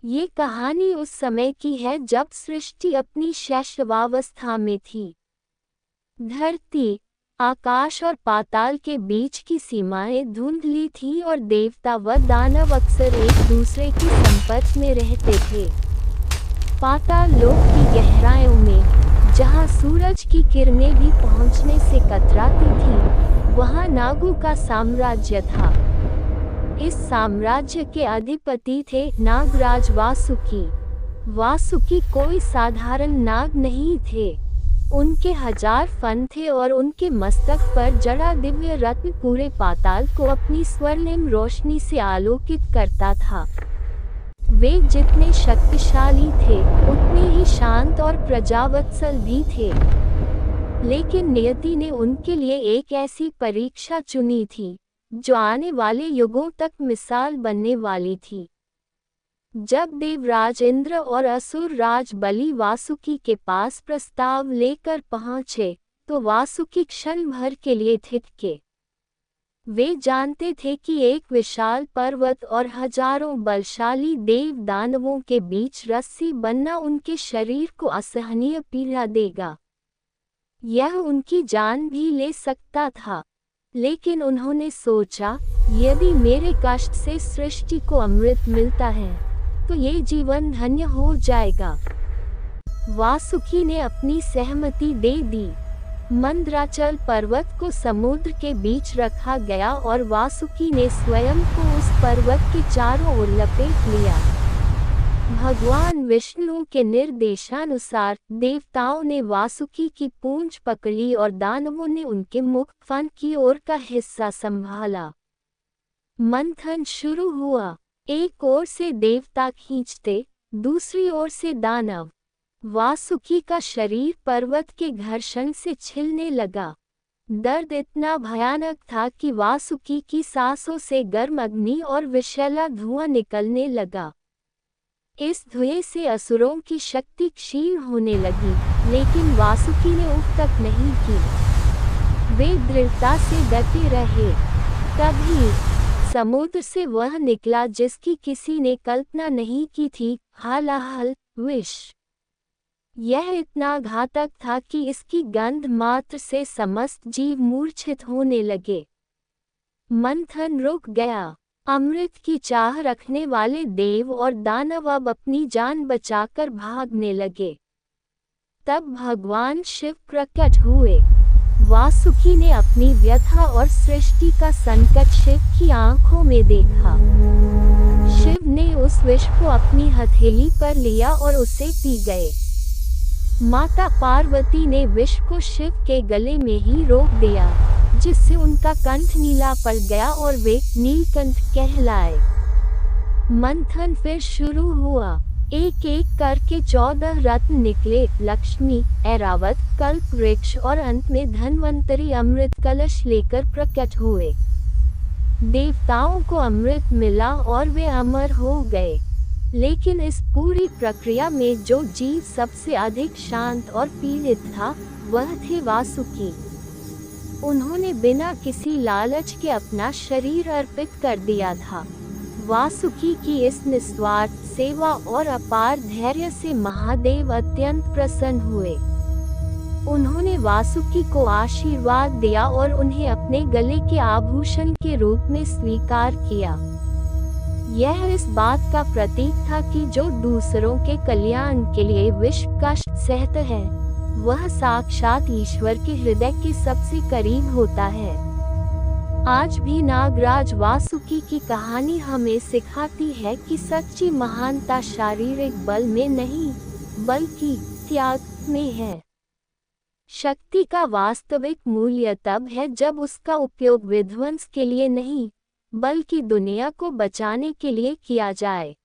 ये कहानी उस समय की है जब सृष्टि अपनी शैशवावस्था में थी। धरती, आकाश और पाताल के बीच की सीमाएं धुंधली थीं और देवता व दानव अक्सर एक दूसरे की संपर्क में रहते थे। पाताल लोक की गहराइयों में, जहां सूरज की किरणें भी पहुंचने से कतराती थीं, वहां नागों का साम्राज्य था। इस साम्राज्य के अधिपति थे नागराज वासुकी। वासुकी कोई साधारण नाग नहीं थे। उनके 1000 फन थे और उनके मस्तक पर जड़ा दिव्य रत्न पूरे पाताल को अपनी स्वर्णिम रोशनी से आलोकित करता था। वे जितने शक्तिशाली थे, उतने ही शांत और प्रजावत्सल भी थे। लेकिन नियति ने उनके लिए एक ऐसी परीक्षा चुनी थी, जो आने वाले युगों तक मिसाल बनने वाली थी। जब देवराज इंद्र और असुर राज बलि वासुकी के पास प्रस्ताव लेकर पहुंचे, तो वासुकी क्षण भर के लिए थिरके। वे जानते थे कि एक विशाल पर्वत और हजारों बलशाली देव दानवों के बीच रस्सी बनना उनके शरीर को असहनीय पीड़ा देगा। यह उनकी जान भी ले सकता था। लेकिन उन्होंने सोचा, यदि मेरे कष्ट से सृष्टि को अमृत मिलता है, तो ये जीवन धन्य हो जाएगा। वासुकी ने अपनी सहमति दे दी। मंदराचल पर्वत को समुद्र के बीच रखा गया और वासुकी ने स्वयं को उस पर्वत के चारों ओर लपेट लिया। भगवान विष्णु के निर्देशानुसार देवताओं ने वासुकी की पूंछ पकड़ी और दानवों ने उनके मुख फन की ओर का हिस्सा संभाला। मंथन शुरू हुआ। एक ओर से देवता खींचते, दूसरी ओर से दानव। वासुकी का शरीर पर्वत के घर्षण से छिलने लगा। दर्द इतना भयानक था कि वासुकी की सांसों से गर्म अग्नि और विषैला धुआं निकलने लगा। इस धुएं से असुरों की शक्ति क्षीण होने लगी, लेकिन वासुकी ने उफ तक नहीं की। वे दृढ़ता से डटे रहे। तभी समुद्र से वह निकला जिसकी किसी ने कल्पना नहीं की थी, हालाहल विष। यह इतना घातक था कि इसकी गंध मात्र से समस्त जीव मूर्छित होने लगे। मंथन रुक गया। अमृत की चाह रखने वाले देव और दानव अब अपनी जान बचाकर भागने लगे। तब भगवान शिव प्रकट हुए। वासुकी ने अपनी व्यथा और सृष्टि का संकट शिव की आंखों में देखा। शिव ने उस विष को अपनी हथेली पर लिया और उसे पी गए। माता पार्वती ने विष को शिव के गले में ही रोक दिया, जिससे उनका कंठ नीला पड़ गया और वे नीलकंठ कहलाए। मंथन फिर शुरू हुआ। एक एक करके 14 रत्न निकले, लक्ष्मी, ऐरावत, कल्प वृक्ष और अंत में धन्वंतरी अमृत कलश लेकर प्रकट हुए। देवताओं को अमृत मिला और वे अमर हो गए। लेकिन इस पूरी प्रक्रिया में जो जीव सबसे अधिक शांत और पीड़ित था, वह थे वासुकी। उन्होंने बिना किसी लालच के अपना शरीर अर्पित कर दिया था। वासुकी की इस निस्वार्थ सेवा और अपार धैर्य से महादेव अत्यंत प्रसन्न हुए। उन्होंने वासुकी को आशीर्वाद दिया और उन्हें अपने गले के आभूषण के रूप में स्वीकार किया। यह इस बात का प्रतीक था कि जो दूसरों के कल्याण के लिए विश्व कष्ट सहता है, वह साक्षात ईश्वर के हृदय के सबसे करीब होता है। आज भी नागराज वासुकी की कहानी हमें सिखाती है कि सच्ची महानता शारीरिक बल में नहीं, बल्कि त्याग में है। शक्ति का वास्तविक मूल्य तब है जब उसका उपयोग विध्वंस के लिए नहीं, बल्कि दुनिया को बचाने के लिए किया जाए।